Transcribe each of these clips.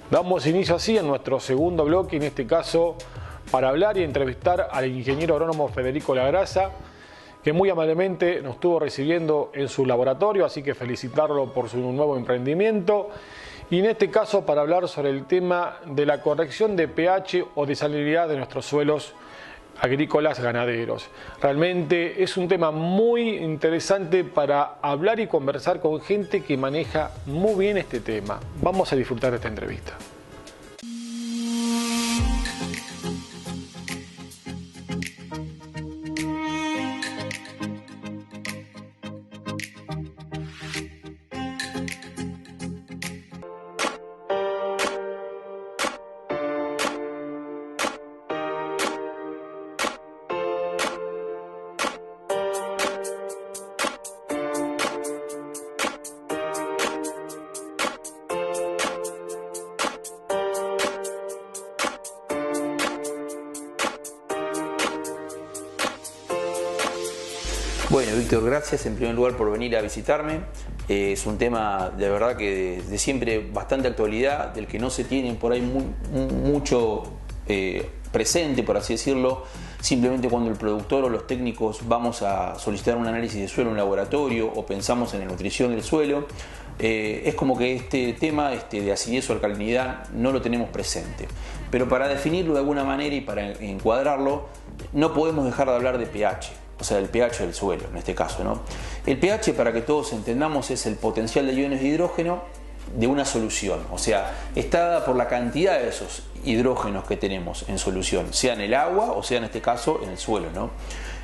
Damos inicio así en nuestro segundo bloque, en este caso para hablar y entrevistar al ingeniero agrónomo Federico Lagrasa, que muy amablemente nos estuvo recibiendo en su laboratorio, así que felicitarlo por su nuevo emprendimiento. Y en este caso para hablar sobre el tema de la corrección de pH o de salinidad de nuestros suelos agrícolas ganaderos. Realmente es un tema muy interesante para hablar y conversar con gente que maneja muy bien este tema. Vamos a disfrutar de esta entrevista. Bueno, Víctor, gracias en primer lugar por venir a visitarme. Es un tema de verdad que de siempre bastante actualidad, del que no se tiene por ahí mucho presente, por así decirlo. Simplemente cuando el productor o los técnicos vamos a solicitar un análisis de suelo en un laboratorio o pensamos en la nutrición del suelo, es como que este tema de acidez o alcalinidad no lo tenemos presente. Pero para definirlo de alguna manera y para encuadrarlo, no podemos dejar de hablar de pH. O sea, el pH del suelo, en este caso, ¿no? El pH, para que todos entendamos, es el potencial de iones de hidrógeno de una solución. O sea, está dada por la cantidad de esos hidrógenos que tenemos en solución, sea en el agua o sea, en este caso, en el suelo, ¿no?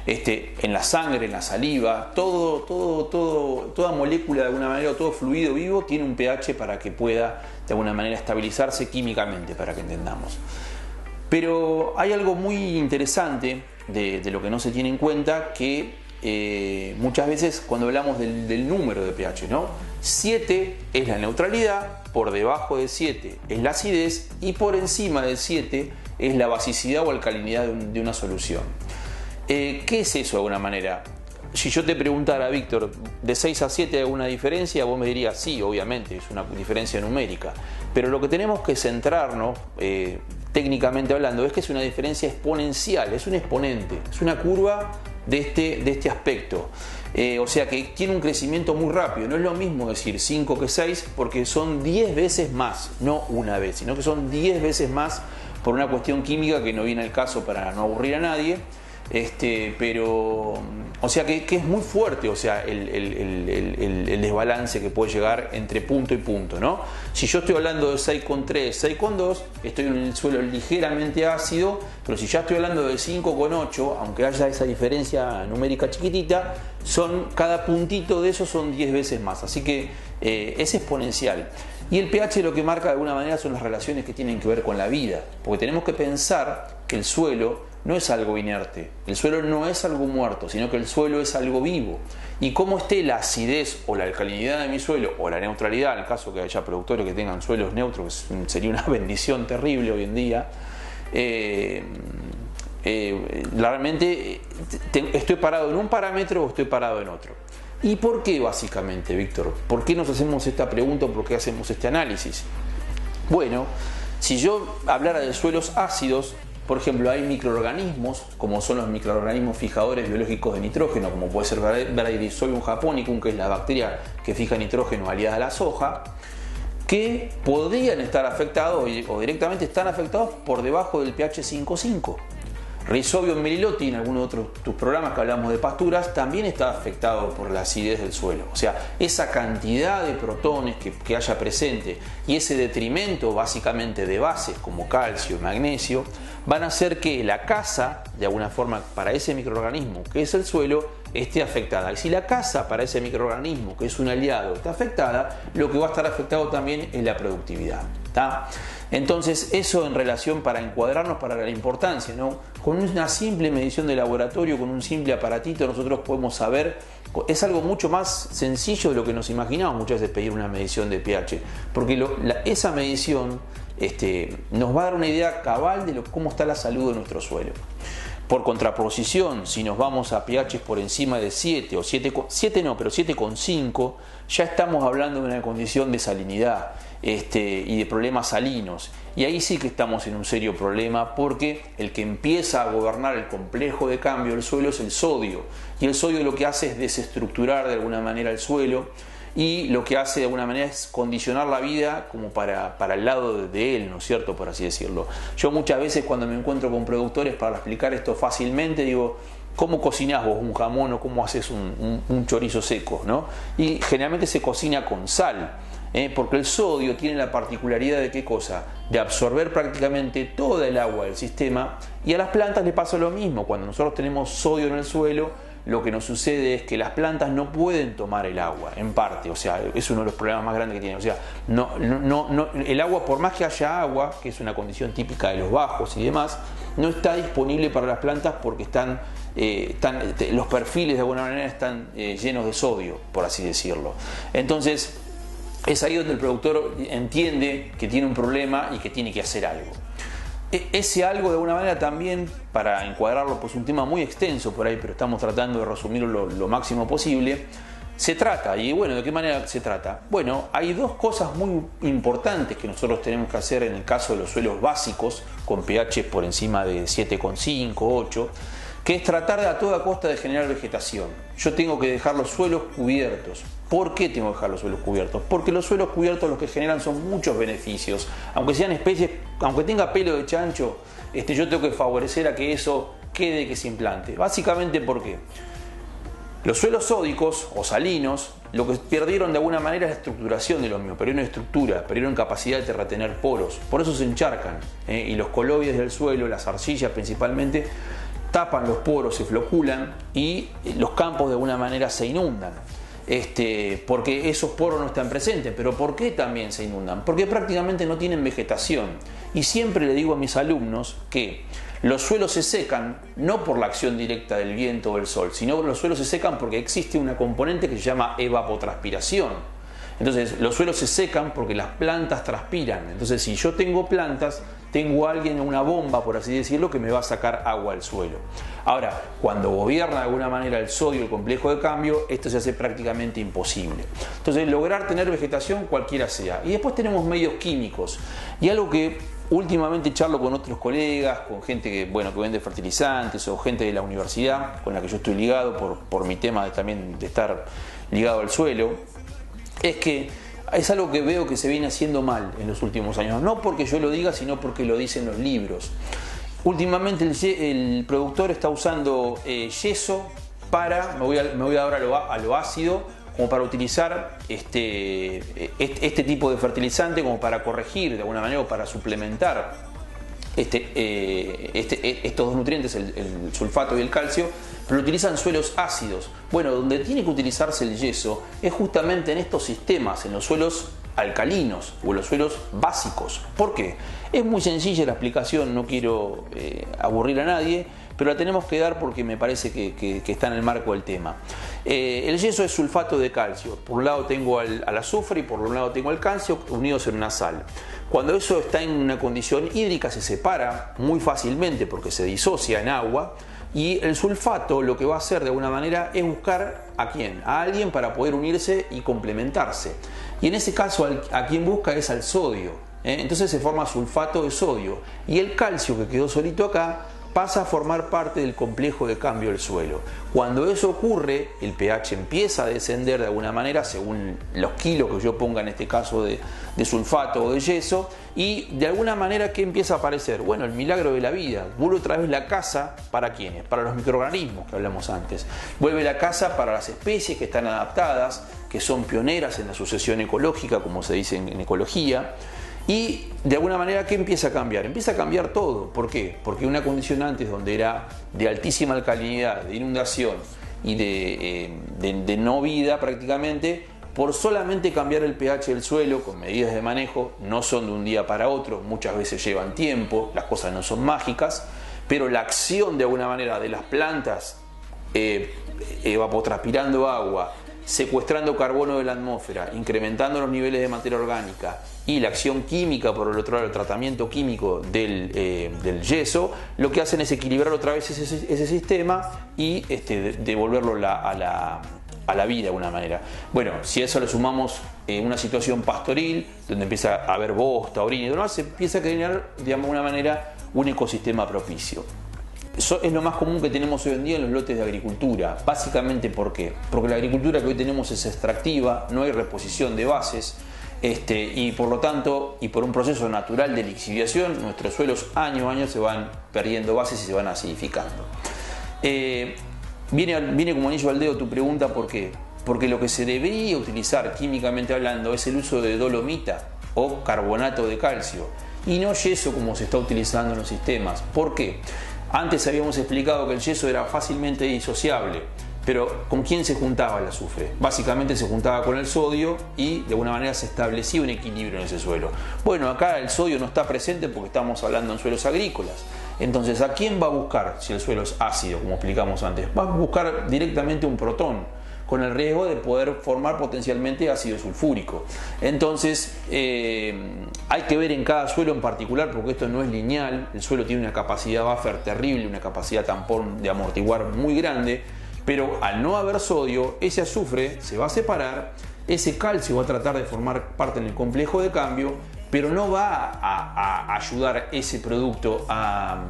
En la sangre, en la saliva, toda molécula de alguna manera, o todo fluido vivo tiene un pH para que pueda de alguna manera estabilizarse químicamente, para que entendamos. Pero hay algo muy interesante de lo que no se tiene en cuenta, que muchas veces cuando hablamos del número de pH, ¿no? 7 es la neutralidad, por debajo de 7 es la acidez y por encima de 7 es la basicidad o alcalinidad de una solución. ¿Qué es eso de alguna manera? Si yo te preguntara, Víctor, ¿de 6 a 7 hay alguna diferencia? Vos me dirías, sí, obviamente, es una diferencia numérica. Pero lo que tenemos que centrarnos, técnicamente hablando, es que es una diferencia exponencial, es un exponente, es una curva de este aspecto. O sea que tiene un crecimiento muy rápido. No es lo mismo decir 5 que 6 porque son 10 veces más, no una vez, sino que son 10 veces más por una cuestión química que no viene al caso para no aburrir a nadie. Pero, o sea que es muy fuerte, o sea, el desbalance que puede llegar entre punto y punto, ¿no? Si yo estoy hablando de 6,3, 6,2, estoy en el suelo ligeramente ácido, pero si ya estoy hablando de 5,8, aunque haya esa diferencia numérica chiquitita, cada puntito de eso son 10 veces más, así que es exponencial. Y el pH lo que marca de alguna manera son las relaciones que tienen que ver con la vida, porque tenemos que pensar que el suelo no es algo inerte, el suelo no es algo muerto, sino que el suelo es algo vivo. Y cómo esté la acidez o la alcalinidad de mi suelo, o la neutralidad, en el caso que haya productores que tengan suelos neutros, que sería una bendición terrible hoy en día, realmente estoy parado en un parámetro o estoy parado en otro. ¿Y por qué básicamente, Víctor? ¿Por qué nos hacemos esta pregunta o por qué hacemos este análisis? Bueno, si yo hablara de suelos ácidos, por ejemplo, hay microorganismos, como son los microorganismos fijadores biológicos de nitrógeno, como puede ser Bradyrhizobium japonicum, que es la bacteria que fija nitrógeno aliada a la soja, que podrían estar afectados o directamente están afectados por debajo del pH 5,5. Rhizobium meliloti, en algunos de tus programas que hablamos de pasturas, también está afectado por la acidez del suelo. O sea, esa cantidad de protones que haya presente y ese detrimento básicamente de bases como calcio y magnesio van a hacer que la casa, de alguna forma, para ese microorganismo que es el suelo, esté afectada. Y si la casa para ese microorganismo, que es un aliado, está afectada, lo que va a estar afectado también es la productividad. ¿Tá? Entonces, eso en relación para encuadrarnos para la importancia, ¿no? Con una simple medición de laboratorio, con un simple aparatito, nosotros podemos saber, es algo mucho más sencillo de lo que nos imaginamos muchas veces pedir una medición de pH, porque esa medición nos va a dar una idea cabal de cómo está la salud de nuestro suelo. Por contraposición, si nos vamos a pH por encima de 7 o 7 no, pero 7,5, ya estamos hablando de una condición de salinidad. y de problemas salinos. Y ahí sí que estamos en un serio problema, porque el que empieza a gobernar el complejo de cambio del suelo es el sodio. Y el sodio lo que hace es desestructurar de alguna manera el suelo, y lo que hace de alguna manera es condicionar la vida como para el lado de él, ¿no es cierto?, por así decirlo. Yo muchas veces cuando me encuentro con productores para explicar esto fácilmente digo: ¿cómo cocinás vos un jamón o cómo haces un chorizo seco, ¿no? Y generalmente se cocina con sal, porque el sodio tiene la particularidad de ¿qué cosa? De absorber prácticamente toda el agua del sistema, y a las plantas le pasa lo mismo. Cuando nosotros tenemos sodio en el suelo, lo que nos sucede es que las plantas no pueden tomar el agua, en parte, o sea, es uno de los problemas más grandes que tienen. O sea, el agua, por más que haya agua, que es una condición típica de los bajos y demás, no está disponible para las plantas porque los perfiles de alguna manera están llenos de sodio, por así decirlo. Entonces, es ahí donde el productor entiende que tiene un problema y que tiene que hacer algo. Ese algo, de alguna manera, también, para encuadrarlo, pues un tema muy extenso por ahí, pero estamos tratando de resumirlo lo máximo posible. Se trata, y bueno, ¿de qué manera se trata? Bueno, hay dos cosas muy importantes que nosotros tenemos que hacer en el caso de los suelos básicos, con pH por encima de 7,5, 8, que es tratar a toda costa de generar vegetación. Yo tengo que dejar los suelos cubiertos. ¿Por qué tengo que dejar los suelos cubiertos? Porque los suelos cubiertos lo que generan son muchos beneficios. Aunque sean especies, aunque tenga pelo de chancho, yo tengo que favorecer a que eso quede, que se implante. Básicamente, ¿por qué? Los suelos sódicos o salinos lo que perdieron de alguna manera es la estructuración de los mismos, perdieron estructura, perdieron capacidad de retener poros, por eso se encharcan, y los coloides del suelo, las arcillas principalmente, tapan los poros, se floculan y los campos de alguna manera se inundan. Porque esos poros no están presentes. ¿Pero por qué también se inundan? Porque prácticamente no tienen vegetación. Y siempre le digo a mis alumnos que los suelos se secan no por la acción directa del viento o del sol, sino que los suelos se secan porque existe una componente que se llama evapotranspiración. Entonces los suelos se secan porque las plantas transpiran. Entonces, si yo tengo plantas, tengo a alguien, una bomba, por así decirlo, que me va a sacar agua al suelo. Ahora, cuando gobierna de alguna manera el sodio, el complejo de cambio, esto se hace prácticamente imposible. Entonces, lograr tener vegetación cualquiera sea. Y después tenemos medios químicos. Y algo que últimamente charlo con otros colegas, con gente que vende fertilizantes o gente de la universidad con la que yo estoy ligado por mi tema también de estar ligado al suelo, es que es algo que veo que se viene haciendo mal en los últimos años. No porque yo lo diga, sino porque lo dicen los libros. Últimamente el productor está usando yeso para, me voy ahora a lo ácido, como para utilizar este tipo de fertilizante como para corregir de alguna manera o para suplementar estos dos nutrientes, el sulfato y el calcio, pero lo utilizan suelos ácidos. Bueno, donde tiene que utilizarse el yeso es justamente en estos sistemas, en los suelos alcalinos o en los suelos básicos. ¿Por qué? Es muy sencilla la explicación, no quiero aburrir a nadie, pero la tenemos que dar porque me parece que está en el marco del tema. El yeso es sulfato de calcio. Por un lado tengo al azufre y por un lado tengo al calcio unidos en una sal. Cuando eso está en una condición hídrica se separa muy fácilmente porque se disocia en agua, y el sulfato lo que va a hacer de alguna manera es buscar ¿a quién? A alguien para poder unirse y complementarse. Y en ese caso a quien busca es al sodio. Entonces se forma sulfato de sodio, y el calcio que quedó solito acá pasa a formar parte del complejo de cambio del suelo. Cuando eso ocurre, el pH empieza a descender de alguna manera según los kilos que yo ponga en este caso de sulfato o de yeso, y de alguna manera ¿qué empieza a aparecer? Bueno, el milagro de la vida. Vuelve otra vez la casa, ¿para quiénes? Para los microorganismos que hablamos antes. Vuelve la casa para las especies que están adaptadas, que son pioneras en la sucesión ecológica, como se dice en ecología. Y de alguna manera, ¿qué empieza a cambiar? Empieza a cambiar todo. ¿Por qué? Porque una condición antes donde era de altísima alcalinidad, de inundación y de no vida prácticamente, por solamente cambiar el pH del suelo con medidas de manejo, no son de un día para otro, muchas veces llevan tiempo, las cosas no son mágicas, pero la acción de alguna manera de las plantas evapotranspirando agua, secuestrando carbono de la atmósfera, incrementando los niveles de materia orgánica, y la acción química, por el otro lado, el tratamiento químico del yeso, lo que hacen es equilibrar otra vez ese sistema y devolverlo a la vida de alguna manera. Bueno, si a eso le sumamos una situación pastoril, donde empieza a haber bosta, orina y demás, se empieza a crear, digamos, de alguna manera, un ecosistema propicio. Eso es lo más común que tenemos hoy en día en los lotes de agricultura. Básicamente, ¿por qué? Porque la agricultura que hoy tenemos es extractiva, no hay reposición de bases, y por lo tanto, y por un proceso natural de lixiviación, nuestros suelos año a año se van perdiendo bases y se van acidificando. Viene como anillo al dedo tu pregunta, ¿por qué? Porque lo que se debería utilizar químicamente hablando es el uso de dolomita o carbonato de calcio y no yeso como se está utilizando en los sistemas. ¿Por qué? Antes habíamos explicado que el yeso era fácilmente disociable, pero ¿con quién se juntaba el azufre? Básicamente se juntaba con el sodio y de alguna manera se establecía un equilibrio en ese suelo. Bueno, acá el sodio no está presente porque estamos hablando en suelos agrícolas. Entonces, ¿a quién va a buscar si el suelo es ácido, como explicamos antes? Va a buscar directamente un protón, con el riesgo de poder formar potencialmente ácido sulfúrico. Entonces, hay que ver en cada suelo en particular, porque esto no es lineal. El suelo tiene una capacidad buffer terrible, una capacidad tampón de amortiguar muy grande, pero al no haber sodio, ese azufre se va a separar, ese calcio va a tratar de formar parte en el complejo de cambio, pero no va a ayudar ese producto a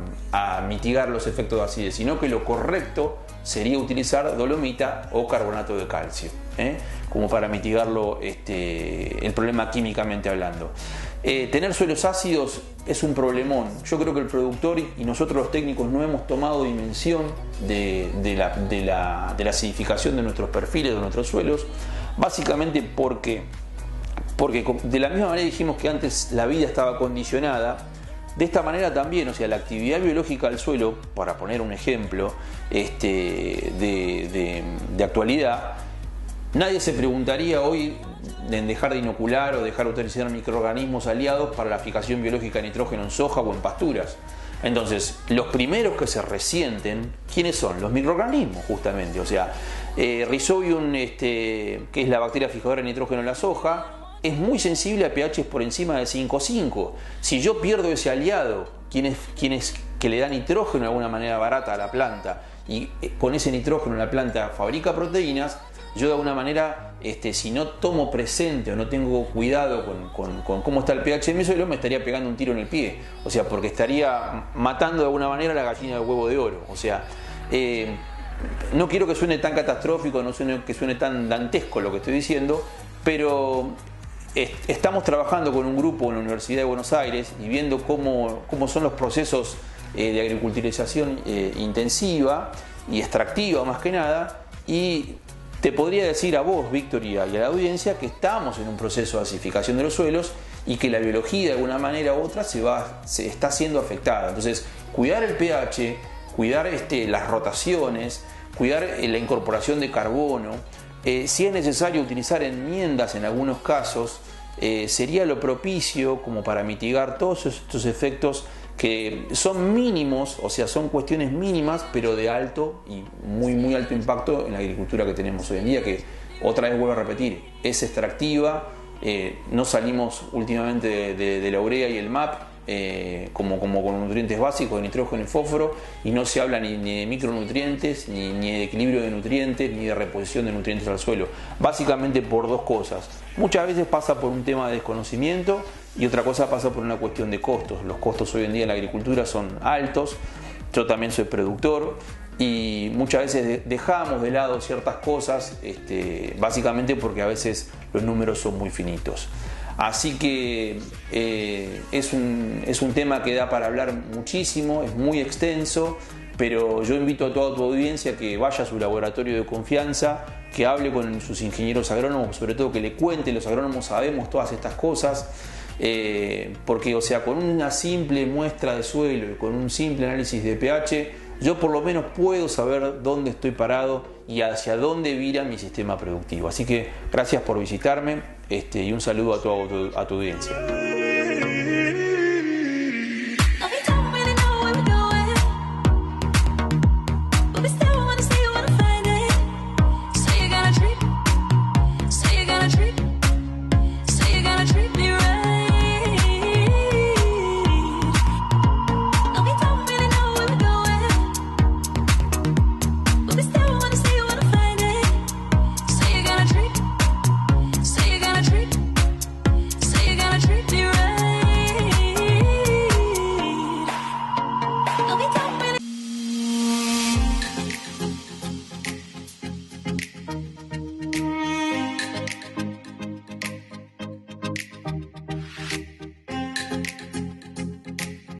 mitigar los efectos de acidez, sino que lo correcto sería utilizar dolomita o carbonato de calcio, como para mitigarlo, el problema químicamente hablando. Tener suelos ácidos es un problemón. Yo creo que el productor y nosotros los técnicos no hemos tomado dimensión de la acidificación de nuestros perfiles, de nuestros suelos, básicamente porque de la misma manera dijimos que antes la vida estaba condicionada, de esta manera también, o sea, la actividad biológica del suelo, para poner un ejemplo de actualidad, nadie se preguntaría hoy en dejar de inocular o dejar de utilizar microorganismos aliados para la fijación biológica de nitrógeno en soja o en pasturas. Entonces, los primeros que se resienten, ¿quiénes son? Los microorganismos, justamente. O sea, Rhizobium, que es la bacteria fijadora de nitrógeno en la soja, es muy sensible a pHs por encima de 5,5. Si yo pierdo ese aliado, que le da nitrógeno de alguna manera barata a la planta, y con ese nitrógeno la planta fabrica proteínas, yo de alguna manera, si no tomo presente o no tengo cuidado con cómo está el pH de mi suelo, me estaría pegando un tiro en el pie. O sea, porque estaría matando de alguna manera la gallina del huevo de oro. O sea, no quiero que suene tan catastrófico, que suene tan dantesco lo que estoy diciendo, pero estamos trabajando con un grupo en la Universidad de Buenos Aires y viendo cómo son los procesos de agriculturización intensiva y extractiva más que nada, y te podría decir a vos, Víctor, y a la audiencia que estamos en un proceso de acidificación de los suelos y que la biología de alguna manera u otra se está siendo afectada. Entonces, cuidar el pH, cuidar las rotaciones, cuidar la incorporación de carbono, si es necesario utilizar enmiendas en algunos casos, sería lo propicio como para mitigar todos estos efectos que son mínimos, o sea, son cuestiones mínimas, pero de alto y muy muy alto impacto en la agricultura que tenemos hoy en día, que otra vez vuelvo a repetir, es extractiva. No salimos últimamente de la urea y el MAP como con nutrientes básicos de nitrógeno y fósforo, y no se habla ni de micronutrientes, ni de equilibrio de nutrientes, ni de reposición de nutrientes al suelo, básicamente por dos cosas. Muchas veces pasa por un tema de desconocimiento y otra cosa pasa por una cuestión de costos. Los costos hoy en día en la agricultura son altos. Yo también soy productor y muchas veces dejamos de lado ciertas cosas, básicamente porque a veces los números son muy finitos. Así que es un tema que da para hablar muchísimo, es muy extenso, pero yo invito a toda tu audiencia que vaya a su laboratorio de confianza, que hable con sus ingenieros agrónomos, sobre todo que le cuente, los agrónomos sabemos todas estas cosas, porque, o sea, con una simple muestra de suelo y con un simple análisis de pH, yo por lo menos puedo saber dónde estoy parado y hacia dónde vira mi sistema productivo. Así que gracias por visitarme y un saludo a tu audiencia.